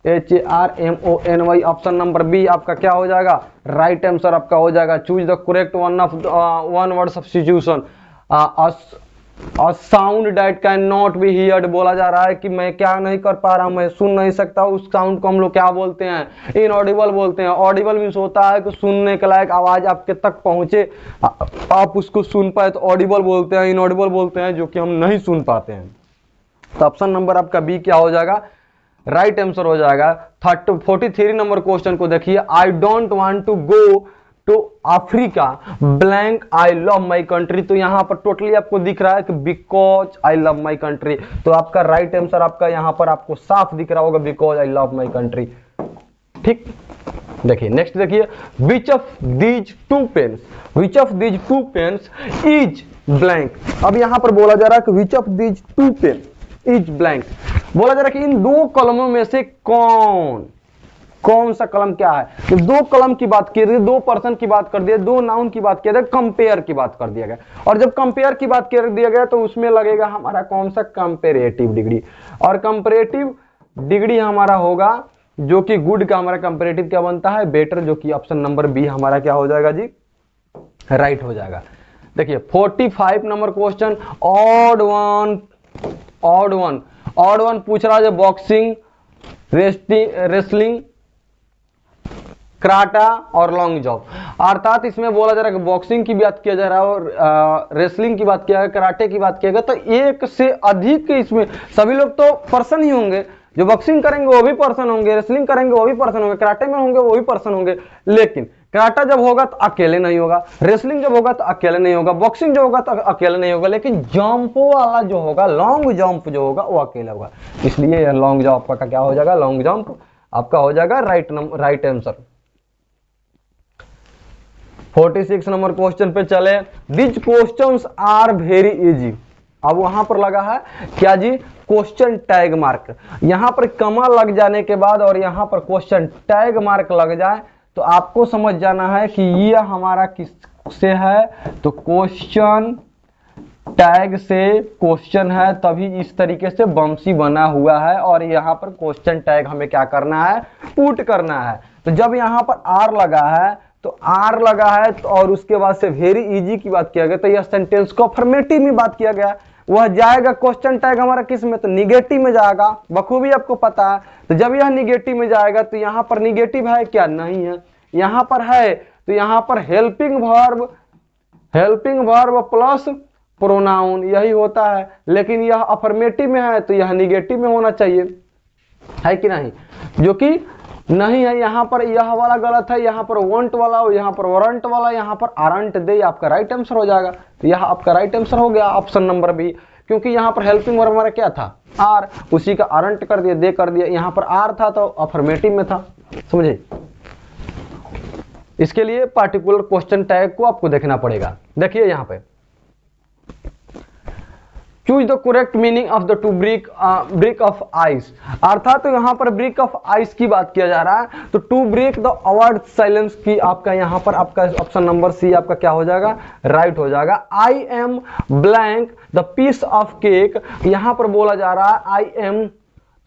HARMONY ऑप्शन नंबर बी आपका क्या हो जाएगा, राइट आंसर आपका हो जाएगा। Choose the correct one word substitution, a sound that can not be heard बोला जा रहा है कि मैं क्या नहीं कर पा रहा हूं, मैं सुन नहीं सकता, उस साउंड को हम लोग क्या बोलते हैं, इनऑडिबल बोलते हैं। ऑडिबल मीन्स होता है कि सुनने के लायक आवाज आपके तक पहुंचे, आप उसको सुन पाए तो ऑडिबल बोलते हैं, इनऑडिबल बोलते हैं जो कि हम नहीं सुन पाते हैं। तो ऑप्शन नंबर आपका बी क्या हो जाएगा, राइट आंसर हो जाएगा। 43 नंबर क्वेश्चन को देखिए, I don't want to go to Africa blank I love my country. तो यहां पर टोटली आपको दिख रहा है कि because I love my country, तो आपका राइट आंसर आपका यहां पर आपको साफ दिख रहा होगा, because I love my country. ठीक, देखिए नेक्स्ट देखिए, which of these two pens is blank. अब यहां पर बोला जा रहा है कि which of these two pen is blank, बोला जा रहा है कि इन दो कलमों में से कौन सा कलम क्या है। तो दो कलम की बात की गई, दो पर्सन की बात कर दिया, दो नाउन की बात किया गया, कंपेयर की बात कर दिया गया। और जब कंपेयर की बात कर दिया गया तो उसमें लगेगा हमारा कौन सा, कंपेरेटिव डिग्री। और कंपेरेटिव डिग्री हमारा होगा जो कि गुड का हमारा कंपेरेटिव क्या बनता है, बेटर, जो कि ऑप्शन नंबर बी हमारा क्या हो जाएगा जी, राइट हो जाएगा। देखिए 45 नंबर क्वेश्चन, ऑड वन पूछ रहा है, बॉक्सिंग, रेसलिंग, कराटा और लॉन्ग जंप। अर्थात इसमें बोला जा रहा है कि बॉक्सिंग की बात किया जा रहा है और रेसलिंग की बात किया गया, कराटे की बात किया गया। तो एक से अधिक इसमें सभी लोग तो पर्सन ही होंगे, जो बॉक्सिंग करेंगे वो भी पर्सन होंगे, रेसलिंग करेंगे वो भी पर्सन होंगे, कराटे में होंगे वो भी पर्सन होंगे। लेकिन कराटा जब होगा तो अकेले नहीं होगा, रेसलिंग जब होगा तो अकेले नहीं होगा, बॉक्सिंग जो होगा तो अकेले नहीं होगा, लेकिन जंप वाला जो होगा, लॉन्ग जंप जो होगा वो अकेला होगा। इसलिए यह लॉन्ग जंप का क्या हो जाएगा, लॉन्ग जंप आपका हो जाएगा राइट आंसर। 46 नंबर क्वेश्चन पे चले, this questions are very easy. अब वहां पर लगा है क्या जी, क्वेश्चन टैग मार्क। यहां पर कमा लग जाने के बाद और यहां पर क्वेश्चन टैग मार्क लग जाए तो आपको समझ जाना है कि यह हमारा किस से है, तो क्वेश्चन टैग से क्वेश्चन है, तभी इस तरीके से बमसी बना हुआ है। और यहाँ पर क्वेश्चन टैग हमें क्या करना है, पुट करना है। तो जब यहाँ पर आर लगा है तो और उसके बाद से वेरी इजी की बात किया गया, तो यह सेंटेंस को अफर्मेटिव में बात किया गया, वह जाएगा क्वेश्चन टैग हमारा किस में, तो निगेटिव में जाएगा, बखूबी आपको पता है। तो जब यह निगेटिव में जाएगा तो यहाँ पर निगेटिव है क्या, नहीं है, यहाँ पर है। तो यहाँ पर हेल्पिंग वर्ब प्लस प्रोनाउन यही होता है, लेकिन यह अफर्मेटिव में है तो यह निगेटिव में होना चाहिए, है कि नहीं, जो कि नहीं है। यहाँ पर यह वाला गलत है, यहाँ पर वॉन्ट वाला, यहाँ पर वारंट वाला, यहाँ पर आरंट दे, आपका राइट आंसर हो जाएगा। तो यह आपका राइट आंसर हो गया ऑप्शन नंबर बी, क्योंकि यहाँ पर हेल्पिंग वर्ब हमारा क्या था, आर, उसी का आरंट कर दिया, दे कर दिया। यहाँ पर आर था तो अफर्मेटिव में था, समझे। इसके लिए पार्टिकुलर क्वेश्चन टैग को आपको देखना पड़ेगा। देखिए यहाँ पे choose the correct meaning of the two brick of ice. अर्थात तो यहाँ पर ब्रिक ऑफ आइस की बात किया जा रहा है, तो to break the awkward silence की आपका यहाँ पर आपका ऑप्शन नंबर सी आपका क्या हो जाएगा, राइट हो जाएगा। I am blank the piece of cake, यहाँ पर बोला जा रहा है आई एम,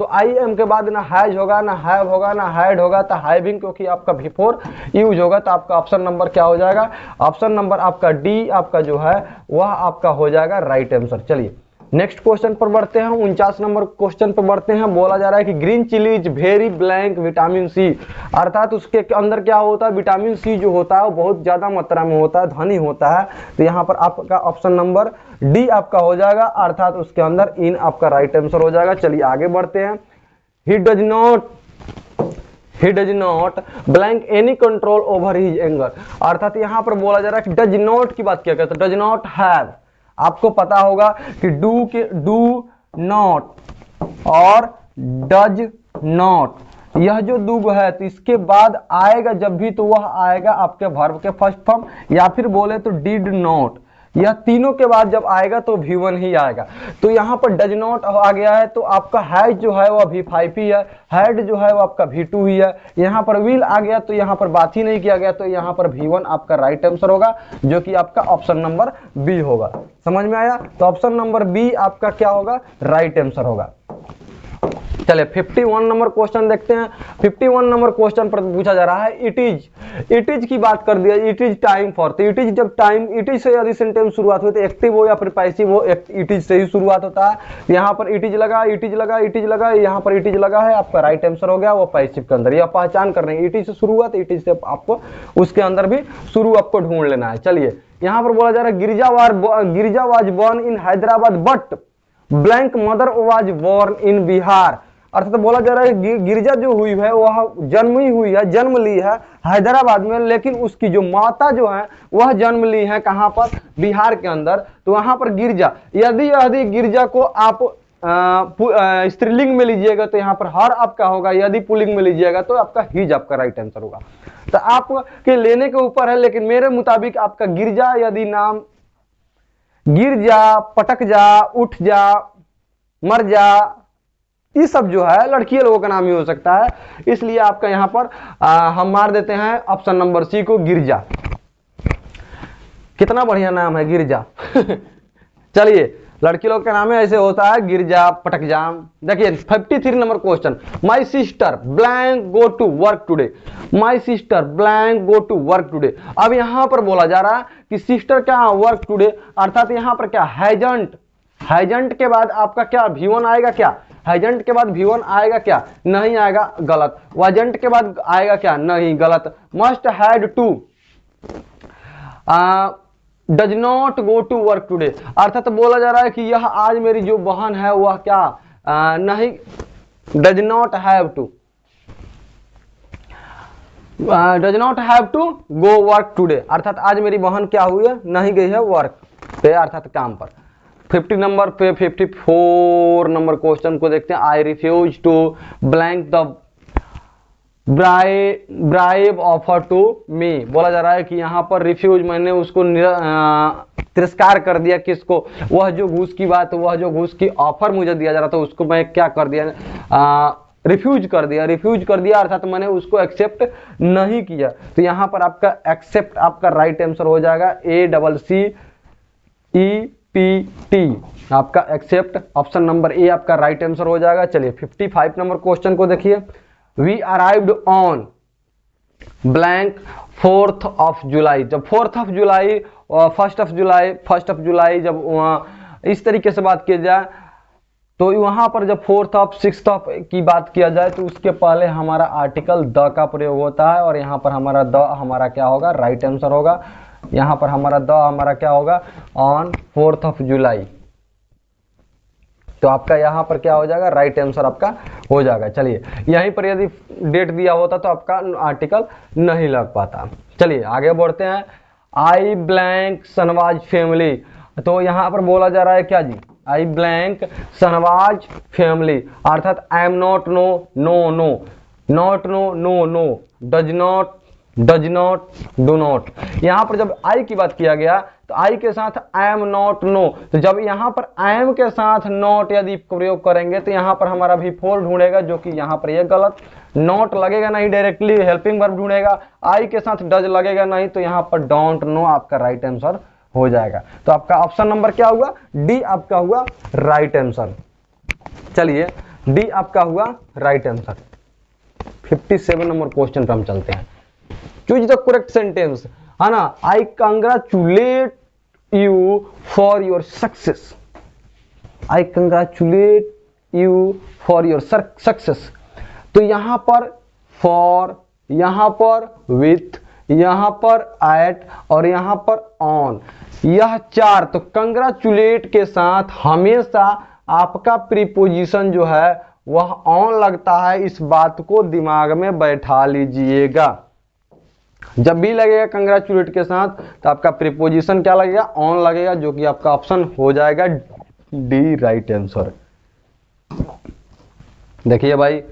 तो आई एम के बाद ना हैज होगा, ना हैव होगा, ना हैड होगा, तो हैविंग क्योंकि आपका बिफोर यूज होगा, तो आपका ऑप्शन नंबर क्या हो जाएगा, ऑप्शन नंबर आपका डी आपका जो है वह आपका हो जाएगा राइट आंसर। चलिए नेक्स्ट क्वेश्चन पर बढ़ते हैं, 49 नंबर क्वेश्चन पर बढ़ते हैं। बोला जा रहा है कि green chilli is very blank vitamin C, अर्थात उसके अंदर क्या होता है, विटामिन सी जो होता है वो बहुत ज्यादा मात्रा में होता है, धनी होता है, तो यहाँ पर आपका ऑप्शन नंबर डी आपका हो जाएगा, अर्थात उसके अंदर इन आपका राइट आंसर हो जाएगा। चलिए आगे बढ़ते हैं। He does not blank any control over his anger, अर्थात यहाँ पर बोला जा रहा है कि डज नॉट की बात किया गया, तो डज नॉट हैव, आपको पता होगा कि डू नॉट और डज नॉट, यह जो डू है तो इसके बाद आएगा जब भी तो वह आएगा आपके वर्ब के फर्स्ट फॉर्म, या फिर बोले तो डिड नॉट, यह तीनों के बाद जब आएगा तो V1 ही आएगा। तो यहाँ पर डज नॉट आ गया है तो आपका हैज जो है वह V5 ही है, हैड जो है वो आपका V2 ही है, यहाँ पर विल आ गया तो यहाँ पर बात ही नहीं किया गया, तो यहाँ पर V1 आपका राइट आंसर होगा, जो कि आपका ऑप्शन नंबर बी होगा। समझ में आया, तो ऑप्शन नंबर बी आपका क्या होगा, राइट आंसर होगा। चले 51 नंबर क्वेश्चन देखते हैं। 51 नंबर क्वेश्चन पर पूछा जा रहा है इट इज की बात कर दिया, इट इज टाइम फॉर, तो इट इज जब टाइम, इट इज से यदि सेंटेंस शुरुआत हुई तो एक्टिव हो या फिर पैसिव हो, इट इज से ही शुरुआत होता है। यहाँ पर इट इज लगा, इट इज लगा, इट इज लगा, यहाँ पर इट इज लगा है, आपका राइट आंसर हो गया वो पैसिव के अंदर। यह पहचान कर रहे हैं, इट इज से शुरू हुआ तो इट इज से आपको उसके अंदर भी शुरू आपको ढूंढ लेना है। चलिए यहाँ पर बोला जा रहा है Girija was born in Hyderabad but blank mother was born in Bihar, अर्थात तो बोला जा रहा है गिरिजा जो हुई है वह जन्म ही हुई है, जन्म ली है हैदराबाद में, लेकिन उसकी जो माता जो है वह जन्म ली है कहां पर, बिहार के अंदर। तो वहां पर गिरिजा, यदि गिरिजा को आप स्त्रीलिंग में लीजिएगा तो यहाँ पर हर आपका होगा, यदि पुल्लिंग में लीजिएगा तो आपका हिज आपका राइट आंसर होगा। तो आपके लेने के ऊपर है, लेकिन मेरे मुताबिक आपका गिरजा यदि नाम गिर जा, पटक जा, उठ जा, मर जा, ये सब जो है लड़की लोगों का नाम ही हो सकता है, इसलिए आपका यहाँ पर हम मार देते हैं ऑप्शन नंबर सी को, गिरजा। कितना बढ़िया नाम है गिरजा। चलिए लड़की लोग का नाम है ऐसे होता है, गिरजा, पटक जाम। देखिए 53 number question, my sister blank go to work today, my sister blank go to work today. अब यहाँ पर बोला जा रहा है कि सिस्टर क्या वर्क टुडे, अर्थात यहाँ पर क्या हैजंट, हैजंट के बाद आपका क्या V1 आएगा, क्या हैजंट के बाद V1 आएगा, क्या नहीं आएगा, गलत। वाजंट के बाद आएगा क्या, नहीं, गलत। Must had to, does not go to work today, अर्थात बोला जा रहा है कि यह आज मेरी जो बहन है वह क्या नहीं, does not have to, does not have to go work today, अर्थात आज मेरी बहन क्या हुई है, नहीं गई है वर्क पे, अर्थात काम पर। 50 नंबर पे 54 नंबर क्वेश्चन को देखते हैं। I refuse to blank the bribe offer to me, बोला जा रहा है कि यहाँ पर रिफ्यूज, मैंने उसको तिरस्कार कर दिया, किसको, वह जो घूस की बात, वह जो घूस की ऑफर मुझे दिया जा रहा था उसको मैं क्या कर दिया, रिफ्यूज कर दिया, अर्थात मैंने उसको एक्सेप्ट नहीं किया। तो यहाँ पर आपका एक्सेप्ट आपका राइट आंसर हो जाएगा, ACCEPT आपका एक्सेप्ट, ऑप्शन नंबर ए आपका राइट आंसर हो जाएगा। चलिए 55 नंबर क्वेश्चन को देखिए। We arrived on blank 4th of July, जब 4th of जुलाई और 1st of जुलाई जब इस तरीके से बात की जाए तो वहां पर जब 4th of 6th of की बात किया जाए तो उसके पहले हमारा आर्टिकल द का प्रयोग होता है, और यहाँ पर हमारा द हमारा क्या होगा, राइट आंसर होगा। यहाँ पर हमारा द हमारा क्या होगा, ऑन 4th of जुलाई, तो आपका यहाँ पर क्या हो जाएगा, राइट आंसर आपका हो जाएगा। चलिए यहीं पर यदि डेट दिया होता तो आपका आर्टिकल नहीं लग पाता। चलिए आगे बढ़ते हैं। आई ब्लैंक सनवाज फैमिली, तो यहाँ पर बोला जा रहा है क्या जी, आई ब्लैंक सनवाज फैमिली, अर्थात I am not no, no no, not no, no no, does not does not, do not. यहाँ पर जब आई की बात किया गया तो आई के साथ आई एम नॉट नो, तो जब यहाँ पर आई एम के साथ नॉट यदि प्रयोग करेंगे तो यहाँ पर हमारा भी फोर ढूंढेगा, जो कि यहाँ पर ये गलत। नॉट लगेगा नहीं, डायरेक्टली हेल्पिंग वर्ब ढूंढेगा। आई के साथ डज लगेगा नहीं, तो यहाँ पर डोंट नो आपका राइट आंसर हो जाएगा। तो आपका ऑप्शन नंबर क्या हुआ, डी आपका हुआ राइट आंसर। चलिए डी आपका हुआ राइट आंसर। 57 नंबर क्वेश्चन पर हम चलते हैं। चूज द करेक्ट सेंटेंस, है ना। आई congratulate you for your success. I congratulate you for your success. तो यहां पर फॉर, यहां पर विथ, यहां पर एट और यहां पर ऑन, यह चार। तो कंग्रेचुलेट के साथ हमेशा आपका प्रीपोजिशन जो है वह ऑन लगता है। इस बात को दिमाग में बैठा लीजिएगा। जब भी लगेगा कंग्रेचुलेट के साथ तो आपका प्रीपोजिशन क्या लगेगा, ऑन लगेगा, जो कि आपका ऑप्शन हो जाएगा डी राइट आंसर। देखिए भाई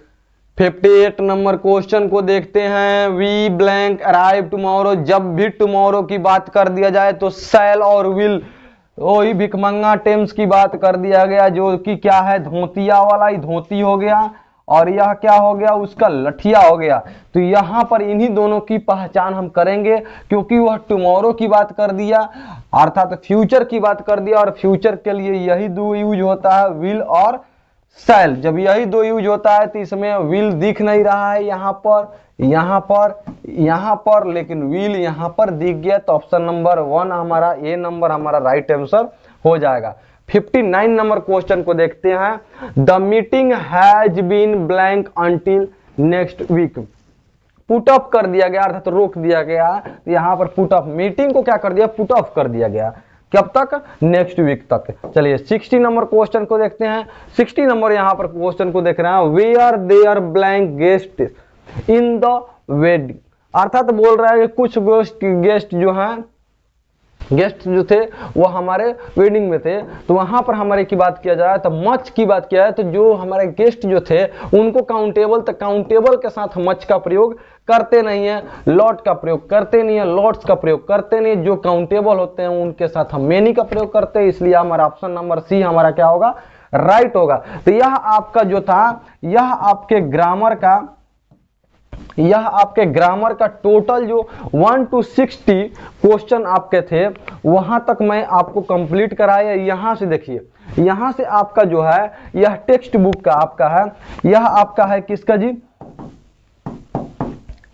58 नंबर क्वेश्चन को देखते हैं। We blank arrive tomorrow. जब भी टुमारो की बात कर दिया जाए तो शैल और विल, वही भिकमंगा टेम्स की बात कर दिया गया, जो कि क्या है, धोतिया वाला ही धोती हो गया, और यह क्या हो गया, उसका लठिया हो गया। तो यहां पर इन्हीं दोनों की पहचान हम करेंगे, क्योंकि वह टुमारो की बात कर दिया अर्थात फ्यूचर की बात कर दिया, और फ्यूचर के लिए यही दो यूज होता है, विल और शैल। जब यही दो यूज होता है तो इसमें विल दिख नहीं रहा है यहाँ पर, यहाँ पर, यहाँ पर, लेकिन विल यहाँ पर दिख गया। तो ऑप्शन नंबर 1 हमारा, ए नंबर हमारा राइट आंसर हो जाएगा। 59 नंबर क्वेश्चन को देखते हैं। The meeting has been blank until next week. Put off कर दिया गया अर्थात रोक दिया गया। यहाँ पर पुट ऑफ, मीटिंग को क्या कर दिया, पुट ऑफ कर दिया गया। कब तक, नेक्स्ट वीक तक। चलिए 60 नंबर क्वेश्चन को देखते हैं। 60 नंबर यहाँ पर क्वेश्चन को देख रहे हैं। Were there blank guest in the wedding, अर्थात बोल रहा है कि कुछ गेस्ट जो हैं, गेस्ट जो थे वो हमारे वेडिंग में थे। तो वहां पर हमारे की बात किया जाए तो मच की बात किया है, तो जो हमारे गेस्ट जो थे उनको काउंटेबल, तो काउंटेबल के साथ मच का प्रयोग करते नहीं है, लॉट का प्रयोग करते नहीं है, लॉट्स का प्रयोग करते नहीं है। जो काउंटेबल होते हैं उनके साथ हम मेनी का प्रयोग करते हैं। इसलिए हमारा ऑप्शन नंबर सी हमारा क्या होगा, राइट होगा। तो यह आपका जो था, यह आपके ग्रामर का टोटल जो 1 to 60 क्वेश्चन आपके थे वहां तक मैं आपको कंप्लीट कराया। यहां से देखिए, यहां से आपका जो है यह टेक्स्ट बुक का आपका है, यह आपका है किसका जी,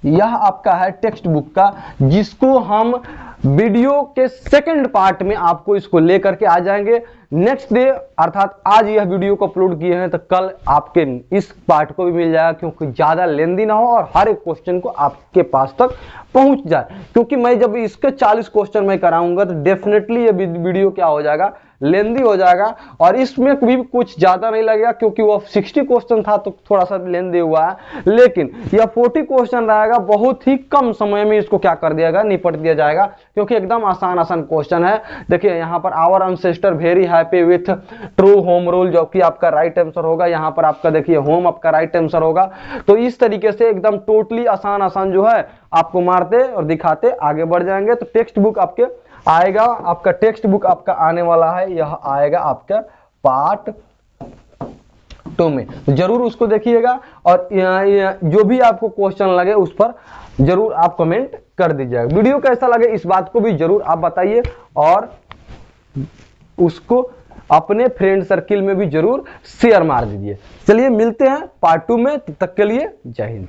यह आपका है टेक्स्ट बुक का, जिसको हम वीडियो के सेकंड पार्ट में आपको इसको लेकर के आ जाएंगे नेक्स्ट डे, अर्थात आज यह वीडियो को अपलोड किए हैं तो कल आपके इस पार्ट को भी मिल जाएगा, क्योंकि ज्यादा लेंदी ना हो और हर एक क्वेश्चन को आपके पास तक पहुंच जाए। क्योंकि मैं जब इसके 40 क्वेश्चन मैं कराऊंगा तो डेफिनेटली ये वीडियो क्या हो जाएगा, लेंदी हो जाएगा, और इसमें भी कुछ ज्यादा नहीं लगेगा, क्योंकि वो 60 क्वेश्चन था तो थोड़ा सा लेंदी हुआ है। लेकिन यह 40 क्वेश्चन रहेगा, बहुत ही कम समय में इसको क्या कर दिया जाएगा, निपट दिया जाएगा, क्योंकि एकदम आसान क्वेश्चन है। देखिए यहाँ per hour ancestor very happy with true home rule, जो कि आपका राइट आंसर होगा। यहाँ पर आपका देखिए होम आपका राइट आंसर होगा। तो इस तरीके से एकदम टोटली आसान जो है आपको मारते और दिखाते आगे बढ़ जाएंगे। तो टेक्स्ट बुक आपके आएगा, आपका टेक्स्ट बुक आपका आने वाला है, यह आएगा आपका पार्ट 2 में। तो जरूर उसको देखिएगा, और जो भी आपको क्वेश्चन लगे उस पर जरूर आप कमेंट कर दीजिएगा। वीडियो कैसा लगे इस बात को भी जरूर आप बताइए, और उसको अपने फ्रेंड सर्किल में भी जरूर शेयर मार दीजिए। चलिए मिलते हैं पार्ट 2 में, तब तक के लिए जय हिंद।